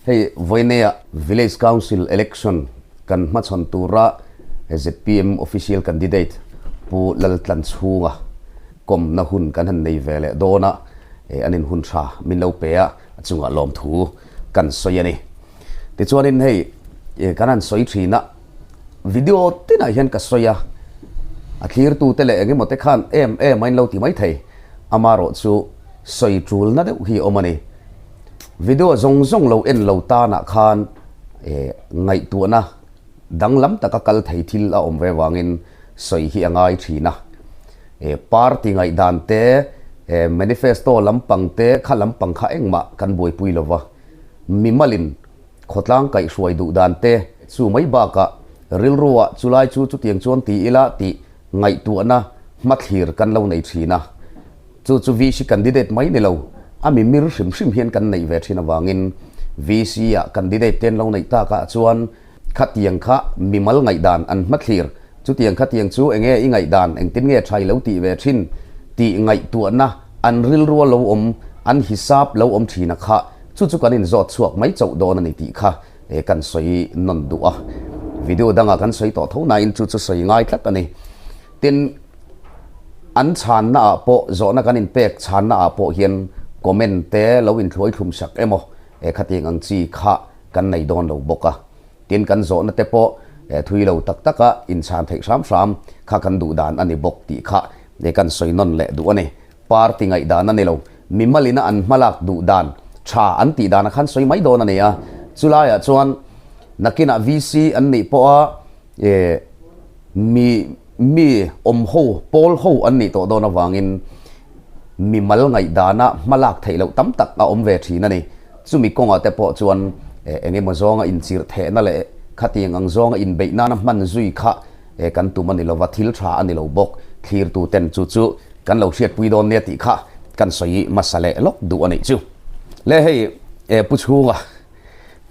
Hey, voinea village council election kan machon tura ZPM official candidate pu Laltlanchhunga Kawmna hun kan han nei vele dona anin hun tha min lo pe a chunga lom thu kan soyani ti chuanin hei kanan soi thina video tina hian ka soya a clear tu tele enge mote khan main lo ti mai thei amaro chu soi trul na de hi omani video zong lo en lo ta na khan ngai tu na danglam taka kal thei thil a om ve wangin soi hi angai thina party ngai dan te manifesto lampang te khalampang kha engma kan boi pui lova mimalin khotlang kai hruai du dan te chu mai ba ka ril ruwa chulai chu tiang chon ti ila ti ngai tu na mathir kan lo nei thina chu VC candidate mai ne lo ami mir hrim hian kan nei ve thina wangin VC a candidate ten lo nei ta ka chuan khatiang kha mimal ngai dan an mathir chu tiang khatiang chu enge i ngai dan eng tin nge thai lo ti ve thin ti ngai tu na an ril ruwa lo om an hisab lo om thina kha chu kanin zot chuak mai chau don ani ti kha kan soi non du a video danga kan soi to thona in chu soi ngai thlat ani tin an chan na po zo na kanin pek chan na po hian comment te lo in thloi thum sak emo khating ang chi kha kan nei don lo boka tin kan zo na te po thui lo tak taka in chan thei ram kha kan du dan ani bok ti kha de kan soi non le du ani party ngai dan ani lo mimalina an malak du dan tha an ti dan khan soi mai don ani a chulai a chuan nakina VC an ni po a mi ho pol ho an ni to don awangin mi mal ngai dana malak theilo tam tak a om ve thina ni chumi konga te po chuan enge mo zonga in chir the na le khatiang ang zonga in be na man zui kha kan tu mani lo wathil tha ani lo bok clear tu ten chu kan lo hriat pui don ne ti kha kan soi masale lok du ani chu le hei puchunga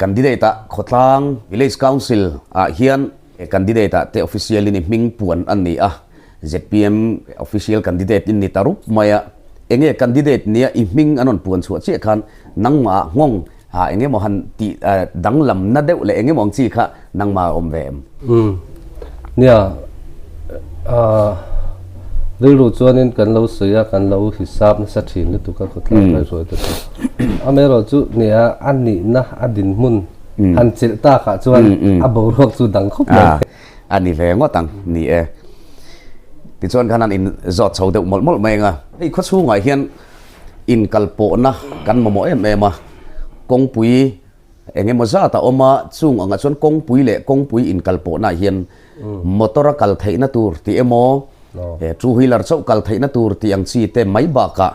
candidate khotlang village council a hian candidate te official ni ming puan ani a ZPM official candidate in ni tarup maya enge candidate nia i ming anon puan chu che khan nangma ngong enge mo han ti danglam na deuh le enge mong chi kha nangma om vem nia rilu chuanin kan lo soya kan lo hisab na sa thin tu ka khotlang lai roi tu amero chu nia ani na adin mun han chil ta kha chuan abo rok chu dang khop le ani ve ngotang ni ti chuan khanan in zot chho deuh mol menga ei kho chu ngai hian in kalpo na kan momo em kong pui enge mo za ta oma chung anga chuan kong pui le kong pui in kalpo na hian motor kal theina tur ti emo two wheeler chau kal theina tur ti ang chi te mai ba ka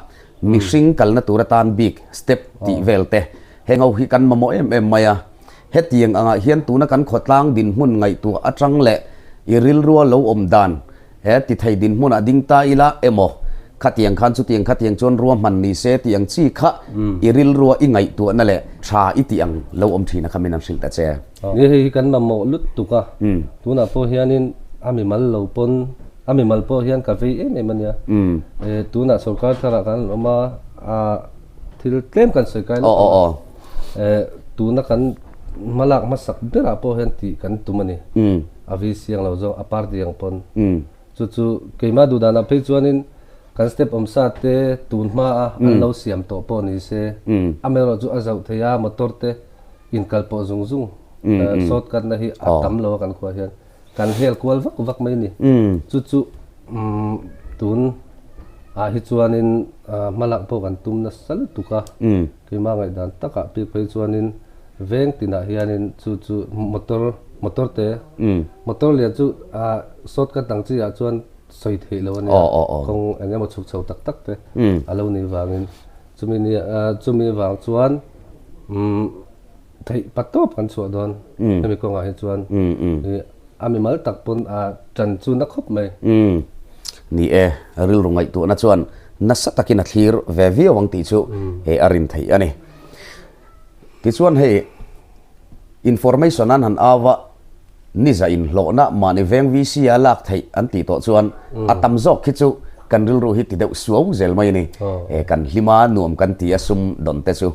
mixing kal na tur tan big step ti velte hengau hi kan momo em maya hetiang anga hian tu na kan khotlang din hun ngai tu atang le iril ruwa lo om dan ti thai din mun ading ta ila emo khatiang khan chu tiang khatiang chon ruam man ni se tiang chi kha iril ruwa i ngai tu na le tha i tiang lo om thina khamin am sil ta che ni hi kan ma mo lut tu ka tu na po hianin ami mal lo pon ami mal po hian ka ve en emania tu na sarkar thara kan oma thil tlem kan se kai tu na kan malak masak bera po hian ti kan tumani avi siang lo zo apar diang pon chu keima du dana pe chuanin kan step om sa te tunma an lo siam to po ni se amero chu azau theya motor te in kalpo zung sot kan na hi atam lo kan khwa hian kan hel kwal vak mai ni chu tun hi chuanin malak po kan tum na sal tuka keima ngai dan taka pe pe chuanin veng tina hianin chu motor te motor le chu sot ka tang chi a chuan soi thei lo ni kong enge mo chuk chau tak te alo ni wangin chumi wang chuan thei patop kan chu don mi ko nga hi chuan ami mal tak pon chan chu na khop mai ni ril rungai tu na chuan na satakina thlir ve vi wang ti chu arin thei ani ti chuan hei information an han awa niza in lo na mani veng VC alak thei an ti to chuan atam zok khi chu kan ril ru hi ti deuh suau zel mai ni kan hlima nuam kan ti asum don te chu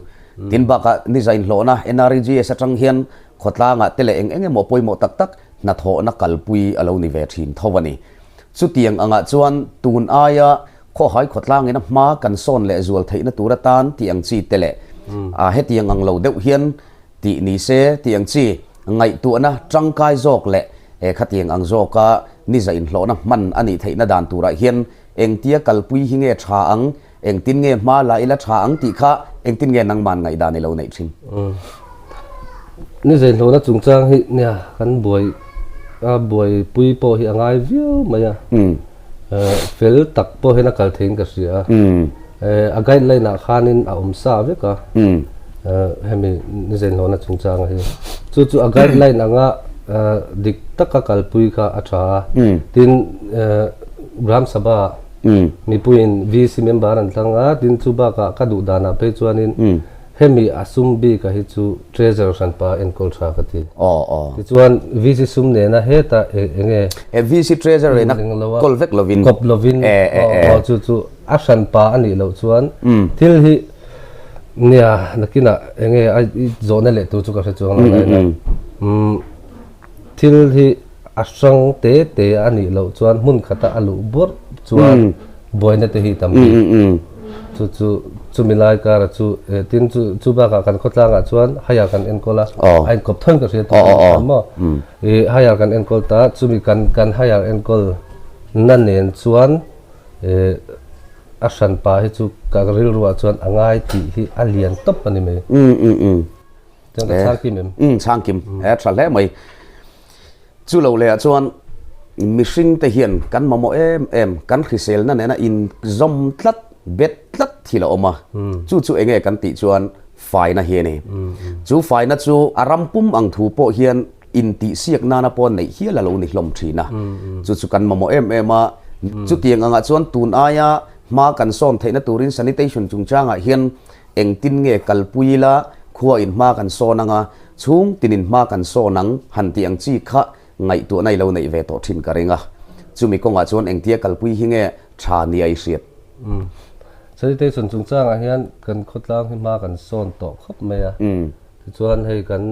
tin baka ni zain lo na NRG sa tang hian khotla nga tele eng mo poi mo tak tak na tho na kalpui alo ni ve thin thowani chu tiang anga chuan tun aya kho hai khotlang ina ma kan son le zual theina tura tan tiang chi tele a he tiang ang lo deuh hian ti ni se tiang chi ngai tu na tangkai jok le e khatiang ang zoka ni zain lo na man ani theina dan tura hian eng tia kalpui hinge tha ang eng tin nge ma la ila tha ang ti kha eng tin nge nang man ngai dan lo nei thin ni zain lo na chungchang hi nia kan buai pui po hi angai view maya fel tak po hena kal theng ka sia a guideline na khanin a sa ve ka hemi ni zain lo na chungchang hi chu a guideline anga dik taka kalpui ka acha tin gram sabha mi puin VC member an thanga tin chu ba ka du dana pe chuanin hemi asum bi ka hi chu treasure san pa en kol tha ka ti ti chuan VC sum ne na he ta enge VC treasure na kol vek lovin kop lovin chu asan pa ani lo chuan thil hi nia nakina enge ai zone le tu chu ka se chuang na thil hi asang te ani lo chuan mun khata alu bor chuan boina te hi tam chu milai ka ra chu tin chu ba ka kan khotlang a chuan haya kan enkola ai kop thang ka se to mo haya kan enkol ta chu mi kan haya enkol nan nen chuan asan pa hi chu ka ril ruwa chuan angai ti hi alian top ani me chang ka changkim changkim thale mai chu lo le chuan mishing te hian kan mamo em kan khisel na na in zom tlat bet tlat thila oma chu enge kan ti chuan fai na hian ni chu fai na chu arampum ang thu po hian in ti siak na pon nei hi la lo ni hlom thina chu kan mamo em a chu tiang anga chuan tun aya ma kan som theina turin sanitation chungchanga hian eng tin nge kalpuila khuwa in ma kan so nanga chung tinin ma kan so nang han tiang chi kha ngai tu nai lo nei ve to thin karinga chumi konga chuan eng tia kalpui hinge tha ni ai siat sanitation chungchang a hian kan khotlang hi ma kan son to khop me a chuan hei kan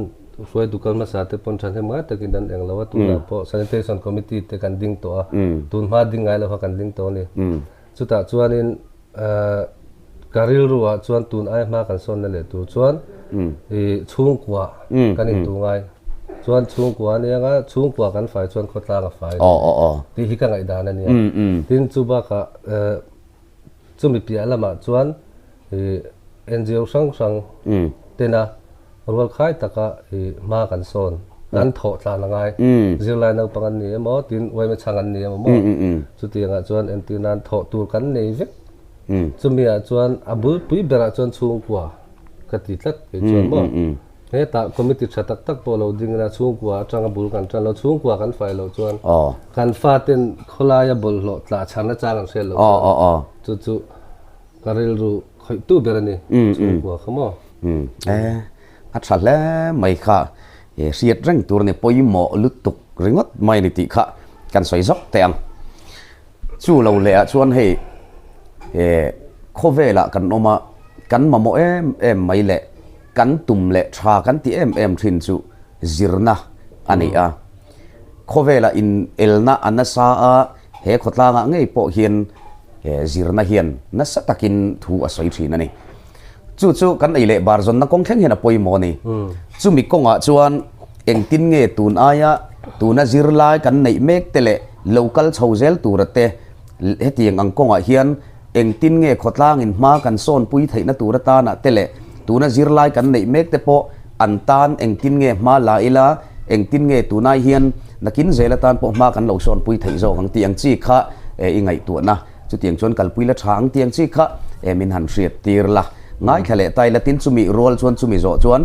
suai dukan ma sa te pon than he ma takin dan eng lawa tu na po sanitation committee te kan ding to a tun ma ding ngai lo kan ding to ni chuta chuanin karil ruwa chuan tun ai ma kan son na le tu chuan chung kwa kan in tu ngai chuan chung kwa ne nga chung kwa kan fai chuan khotla ka fai ti hi ka ngai dan ani tin chu ba ka chu mi pia lama chuan NGO sang tena rol khai taka ma kan son kan tho tla na ngai zirlai no pangan ni mo tin wai me changan ni mo chu ti nga chuan entinan tho tur kan nei vek chu mi a chuan abul pui bera chuan chung kwa ka ti tlat ke chuan mo he ta committee chatak tak po lo ding na chung kwa atanga bul kan tran lo chung kwa kan fai lo chuan kan fa ten khola ya bol lo tla chana changan sel lo chu karil ru khoi tu berani chung kwa khamo athale mai kha siat reng tur ne poi mo lutuk ringot mai ni ti kha kan soi zok teang chu lo le chuan hei khovela kan oma kan mamo em mai le kan tum le tha kan ti em thin chu zirna ani a khovela in elna anasa a he khotlanga ngei po hian zirna hian na satakin thu a soi thin ani chu kan ei le barzon na kong thleng hena poi mo ni chu mi konga chuan eng tin nge tun aya tuna zirlai kan nei mek tele local chhozel turate hetiang ang konga hian eng tin nge khotlang in ma kan son pui theina turata na tele tuna zirlai kan nei mek te po antan eng tin nge ma la ila eng tin nge tunai hian nakin zelatan po ma kan lo son pui thei zo ang tiang chi kha ingai tu na chu tiang chon kalpui la thang tiang chi kha min han riat tir la ngai khale tai la tin chumi rol chuan chumi zo chuan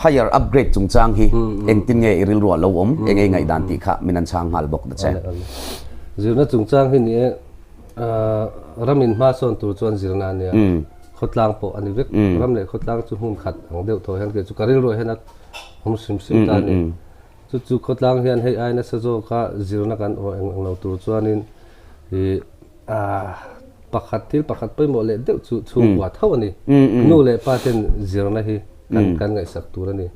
higher upgrade chungchang hi eng tin nge iril ro lo om eng ngai dan ti kha minan chang hal bok da che zirna chungchang hi ni ramin ma son tur chuan zirna ne khotlang po ani vek ram le khotlang chu hun khat ang deu tho han ke chu karil ro hena hom sim ta ni chu khotlang hian hei ai na sa zo ka zirna kan o eng lo tur chuanin pakhat poi mo le deuh chu chung wa tho ani nu le pa ten zirna hi kan ngai sak tur ani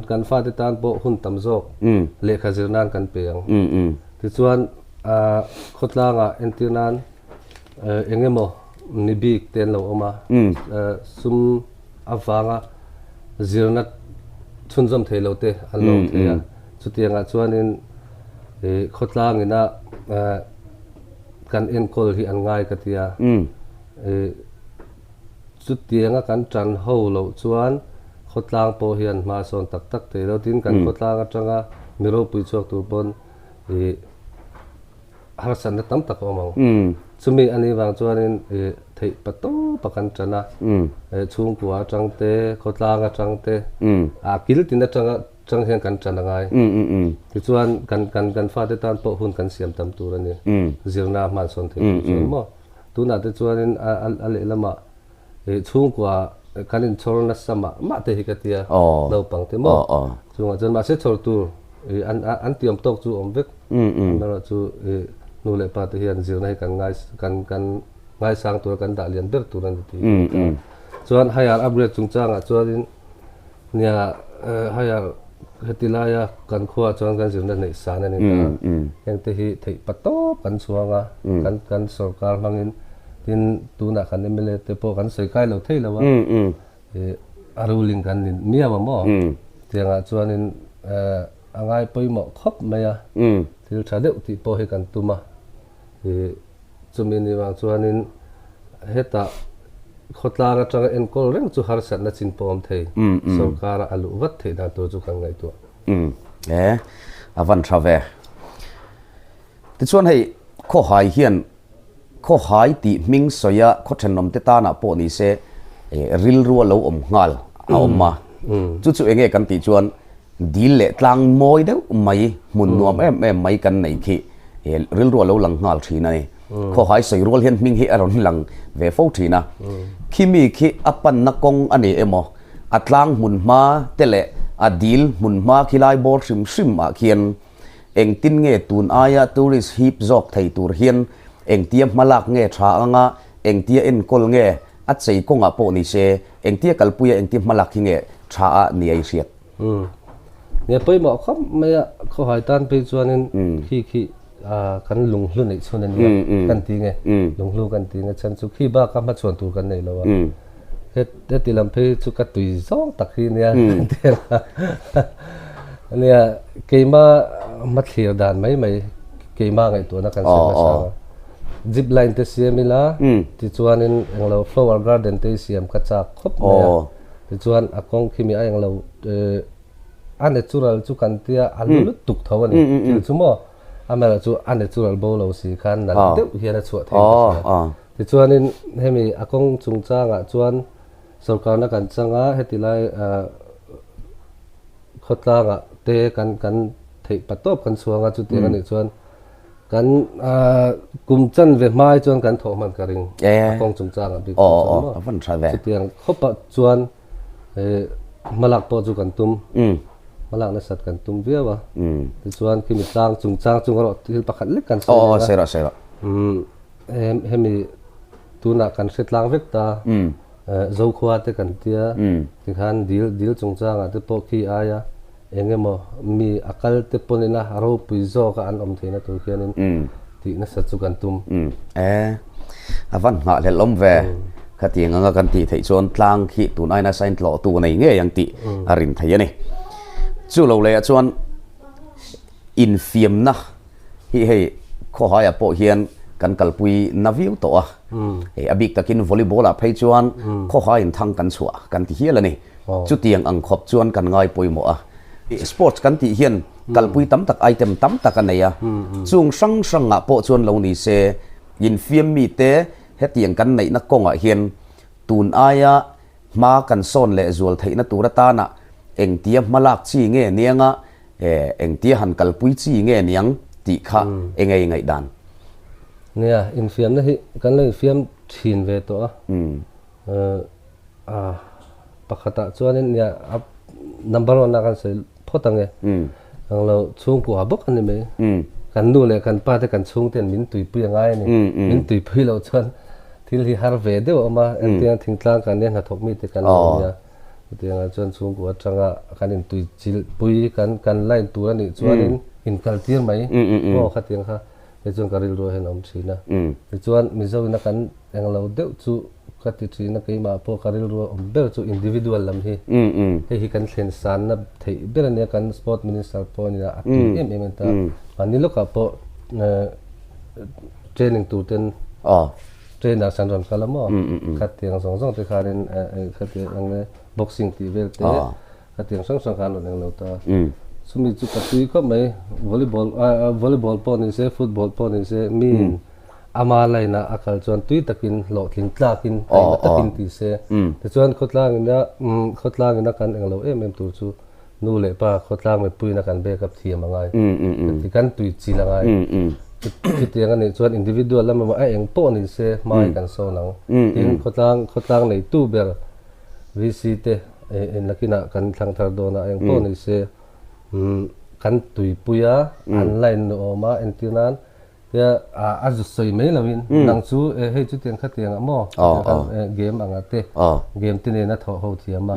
kan fa te tan po hun tam jok le kha zirnan kan peang ti chuan khotlanga entinan engemo nibik ten lo oma sum awanga zirna chunjam thelo te allo thea chutianga chuanin khotlangina kan enkol hi an ngai katia chutianga kan tran ho lo chuan khotlang po hian ma son tak tak te lo tin kan khotlang atanga miro pui chuak tur pon har san tam tak omang chumi ani wang chuanin thei pato pakan chana chung kwa changte khotlang atangte kil tin atanga chang hian kan chana ngai ti chuan kan fa te tan po hun kan siam tam tur ani zirna man son the chuan mo tuna te chuanin ale lama chung kwa kanin chorna sama ma te hikatia lo pang te mo chunga jan ma se chor tur an tiam tok chu om vek na chu nu le pa te hian zirna kan ngai sang tur kan da lian ber tur an ti chuan hayar upgrade chungchanga chuanin nia hayar hetilaya kan khuwa chuan kan zirna nei san ani ta yang te hi thei patop kan chuanga kan sarkar mangin tin tuna kan emele te po kan sei kai lo thei lawa aruling kan nin miawa mo tianga chuanin angai poimo khop maya til thadeu ti po he kan tuma chumini wang chuanin heta khotlara changa enkol reng chu har sat na chin pom thei sarkara alu wat thei da to chu kan ngai tu avan trave ti chuan hei kho hai hian kho hai ti ming soya kho thanom te ta na po ni se ril ru lo om ngal a om ma chu enge kan ti chuan dil le tlang moi deuh mai mun nuam em mai kan nei khi ril ru lo lang ngal thina ni kho hai soi rol hian ming hi aron lang ve fo thina khimi khi apan na kong ani emo atlang mun ma tele adil mun ma khilai bor sim a khian eng tin nge tun aya tourist hip jok thei tur hian eng tiam malak nge tha anga eng tia en kol nge at sei konga po ni se eng tia kalpuya eng tiam malak hi nge tha a ni ai riat ne poi mo kham maya kho hai tan pe chuanin khi kan lunglu nei chuan ani kan ti nge lunglu kan ti nge chan chu khi ba ka ma chuan tur kan nei lawa het tilam pe chu ka tui zong tak hi nia ania keima mathlir dan mai keima ngai tu na kan se sa zip line te siamila ti chuanin englo flower garden te siam ka cha khop maya ti chuan akong khimi a englo unnatural chu kan tia alu tuk thawani ti chumo amela chu unnatural bolo si khan na deuh hian a chu the ti chuanin hemi akong chungchanga chuan sarkar na kan changa hetilai khotlanga te kan thei patop kan chuanga chu te ani chuan kan kumchan ve mai chuan kan tho man karing akong chungchanga bi van trave tiang khopa chuan malak po chu kan tum malak na sat kan tum viawa ti chuan kimi tlang chungchang chungaro til pakhat lek kan sera hemi tuna kan setlang vek ta zo khwa te kan tia ti khan dil chungchanga te po khi aya engemo mi akal te ponina ro puizo ka an om theina tur khianin ti na sa chu kan tum avan nga le lom ve khati nga kan ti thei chon tlang khi tun aina sain tlo tu nei nge yang ti arin thai ani chu lo le chuan in fiam na hi hei kho haya po hian kan kalpui na view to abik takin volleyball a phei chuan kho ha in thang kan chua kan ti hial ani chu tiang ang khop chuan kan ngai poimo sports kan ti hian kalpui tam tak item tam tak aneya chung sang a po chuan lo ni se in fiam mi te hetiang kan nei na konga hian tun aya ma kan son le zual theina turata na eng tia malak chi nge nianga eng tia han kalpui chi nge niang ti kha engai ngai dan nia in fiam na hi kan le fiam thin ve to pakhata chuanin nia number 1 na kan se photange anglo chung ku abok ani me kan nu le kan pa te kan chung ten min tui pui ngai ni min tui pui lo chuan thil hi har ve deuh ama entiang thingtlang kan ne na thok mi te kan nia tianga chuan chung ku atanga kan in tui chil pui kan line tu ani chuanin in kaltir mai o khatiang kha he chuan karil ro hen om thina chuan mizo na kan englo deuh chu khati thina keima po karil ro om ber chu individual lam hi he kan thlen san na thei ber ania kan sport minister po ni a em ta anilo ka po training tu ten trainer san ron kalamo khatiang song te kharin khatiang ne boxing ti vel te khatiang song kan ron englo ta sumi chu katui ko mai volleyball po ni se football po ni se min ama laina akal chuan tui takin lo thling tlakin ai takin ti se te chuan khotlang na kan englo em tur chu nu le pa khotlang me pui na kan backup thiam angai ti kan tui chilangai ti tiang ani chuan individual lama ai eng po ni se mai kan so nang tin khotlang nei tu ber vc te en lakina kan thlang thar do na eng po ni se kan tui puya online no ma entinan ya azu soi mai lawin nang chu he chu tiang kha tiang amo game anga te game tine na tho ho thiama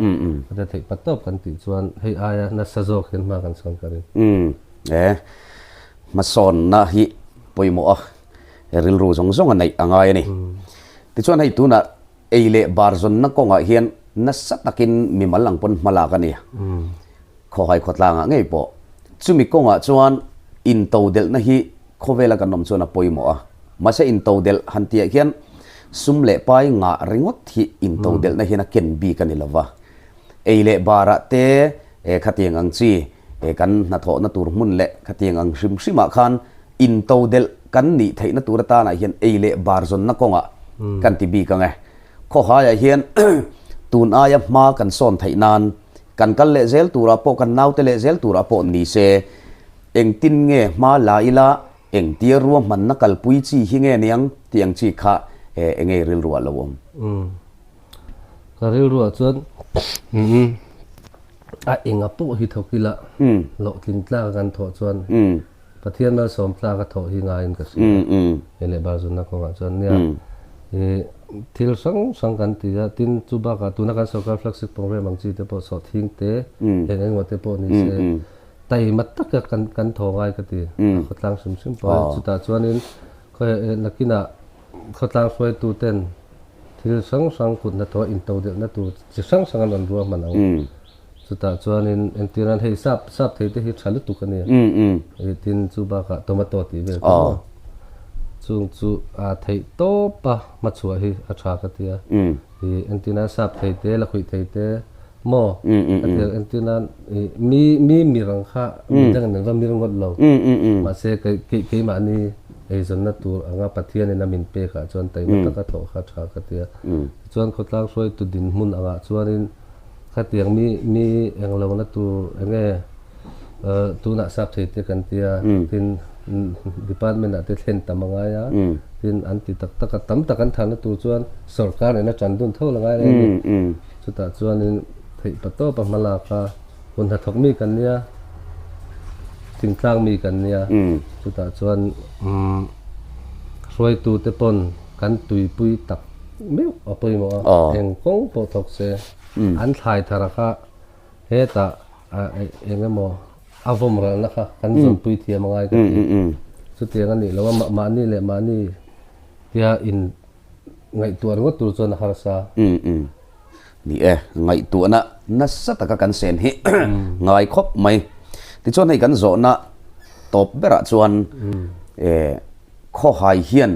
da thei patop kan ti chuan hei aya na sazo khen ma kan son karin ma son na hi poimo ril ru zong zong anai angai ni ti chuan hei tu na eile barzon na konga hian na satakin mi malang pon malaka ni kho hai khotlanga ngei po chumi konga chuan in to del na hi khovela kan nom chuan a poimo ma se in to del hantia hian sumle pai nga ringot hi in to del na hi na ken bi kan ilawa eile bara te khatiang ang chi kan na tho na tur mun le khatiang ang shim shima khan in to del kan ni thei na tur ta na hian eile barzon na konga kan ti bi ka nge kho ha ya hian tun aya ma kan son thei nan kan kal le zel tura po kan nau te le zel tura po ni se eng tin nge ma la ila eng tia ruam man na kal pui chi hi nge niang tiang chi kha enge ril ruwa lawom ka ril ruwa chuan a enga po hi thokila lo tling tla kan tho chuan pathian ma som tla ka tho hi nga in ka si ele bazun na ko nga chuan nia thil sang kan ti ya tin chuba ka tuna kan sarkar flagship program ang chi te po so thing te eng ngote po ni se tai matak kan tho ngai ka ti khotlang sim po chuta chuanin khoi nakina khotlang soi tu ten thil sang kut na tho in to de na tu chi sang an ruwa manang chuta chuanin entiran hei sap thei te hi thalu tu kan ni tin chuba ka tomato ti ve chung chu a thei to pa ma chua hi a tha ka tia hi entina sap thei te la khui thei te mo entina mi rang kha mi dang na mi rang lo ma se ke ma ni ei zon na tur anga pathian na min pe kha chuan tai ma ka tho kha tha ka tia chuan khotlang soi tu din mun anga chuanin khatiang mi eng lo na tu enge tu na sap thei te kan tia tin department ate thlen tamanga ya tin anti tak tam takan thana tu chuan sarkar ena chandun tho langa re chuta chuan in thei pato pa malaka kun ha thok mi kan nia tingtlang mi kan nia chuta chuan roi tu te pon kan tui pui tak meu apoi mo eng kong po thok se an thlai tharaka heta engemo avom ra na kha kan zon pui thiam ngai ka chu tiang ani lawa ma ni le ma ni tia in ngai tuar ngo tur chon harsa ni ngai tu na na sataka kan sen hi ngai khop mai ti chon nei kan zo na top bera chuan kho hai hian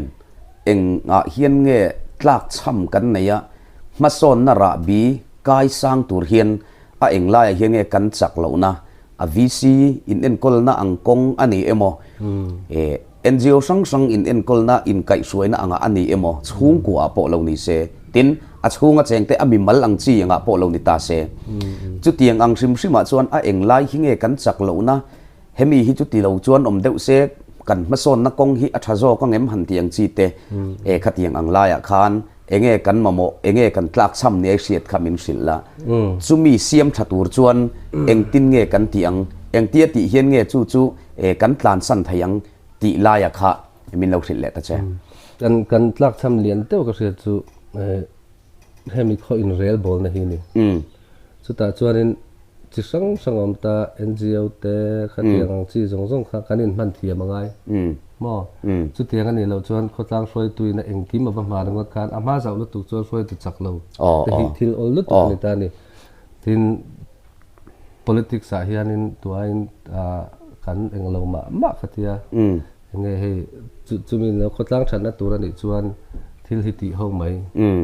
eng a hian nge tlak cham kan neya ma son na ra bi kai sang tur hian a eng lai hian nge kan chak lo na a VC in enkol na angkong ani emo NGO sang in enkol na in kai suai na anga ani emo chung ku apo lo ni se tin a chunga chengte ami mal ang chi anga po lo ni ta se chu tiang ang sim sima chuan a eng lai hi nge kan chak lo na hemi hi chu ti lo chuan om deuh se kan ma son na kong hi a thazo ko ngem han tiang chi te khatiang ang la ya khan enge kan mamo enge kan tlak cham ne siat khamin silla chumi siam thatur chuan eng tin nge kan tiang eng tia ti hian nge chu kan tlan san thayang ti la ya kha min lo thil le ta che kan tlak tham lian te ka ria chu hemi kho in real bol na hi ni chu ta chuanin chi sang om ta NGO te khatiang chi zong kha kanin man thiam angai mo chu tiang ani lo chuan khotlang hroi tuina engkim ba ma rang kan ama zau lu tu chuan hroi tu chak lo te hi thil ol lu tu ni ta ni tin politics a hianin tuain kan englo ma khatia nge he chu min lo khotlang than na tur ani chuan thil hi ti ho mai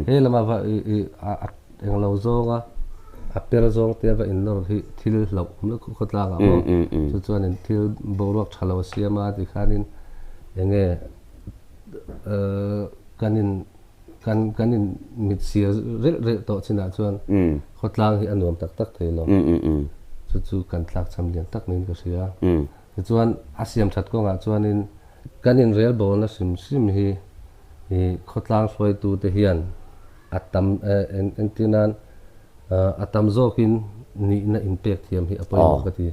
he lama va englo zonga apel zong te va in lor hi thil lo lu khotlang a chu chuan in thil borok thalo siama ti khanin enge kanin mit sia re to china chuan khotlang hi anuam tak theilo chu kan tlak cham lian tak nin ka sia chuan asiam that ko nga chuanin kanin real bol na sim hi khotlang hroi tu te hian atam entinan atam zokin ni na impact thiam hi apoi ka ti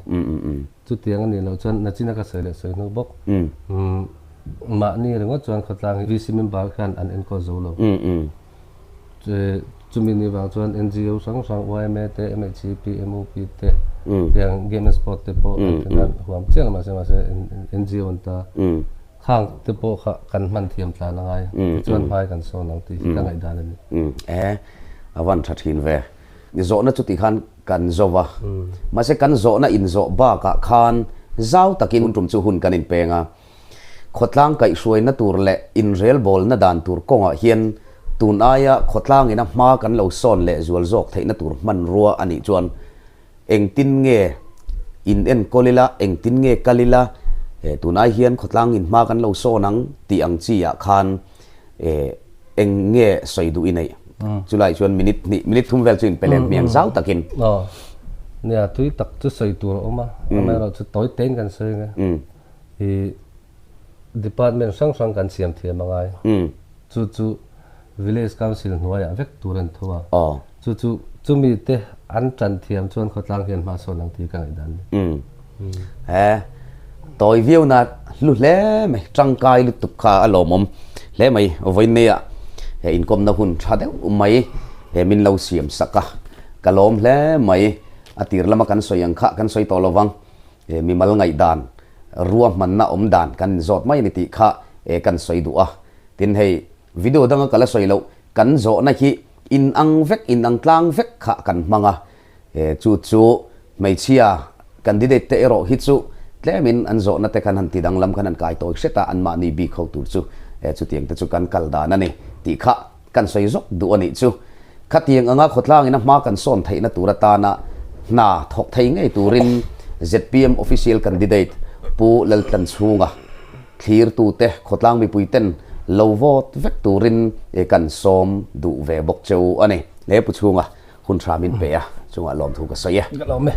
chu tiang ani lo chuan na china ka sele soi no bok ma ni rengo chuan khotlang hi VC member khan an enko zo lo chumin ni wang chuan NGO sang YMA te ZPM te tiang game sport te po an huam chang ma se NGO ta khang te po kha kan man thiam tla na ngai chuan mai kan so nang ti ka ngai dan ni awan thathin ve ni zo na chu ti khan kan zowa ma se kan zo na in zo ba ka khan zau takin tum chu hun kanin penga khotlang kai hruai na tur le in real bol na dan tur konga hian tun aya khotlang ina ma kan lo son le zual zok theina tur man ruwa ani chuan eng tin nge in en kolila eng tin nge kalila tunai hian khotlang in ma kan lo so nang ti ang chi ya khan eng nge soidu inai chulai chuan minute thum vel chuin pelen miang zau takin nia tui tak chu soi tur oma ama ro chu toi ten kan sei nge hi department sang kan siam thiam angai chu village council hnuaia vek turan thowa chu mi te an tran thiam chuan khotlang hian ma so lang ti ka ngai dan toy view na lu le me tangkai lu tuk kha alomom le mai voinia in kom na hun thade mai min lo siam saka kalom le mai atir lama kan soyang kha kan soi to lowang mi mal ngai dan ruam man na om dan kan zot mai ni ti kha kan soi du a tin hei video danga kala soi lo kan zo na hi in ang vek in ang tlang vek kha kan manga chu mai chia candidate te ero hi chu tlemin an zo na te kan han ti dang lam kan an kai to seta an ma ni bi khau tur chu chu tiang te chu kan kal da na ni ti kha kan soi zok du ani chu khatiang anga khotlang ina ma kan son theina turata na thok thei ngai turin ZPM official candidate pu Laltlanchhunga thlir tu te khotlang mi puiten lo vote vek turin kan som du ve bok cheu ani le pu chunga hun thramin pe a chunga lom thu ka soya ka lom me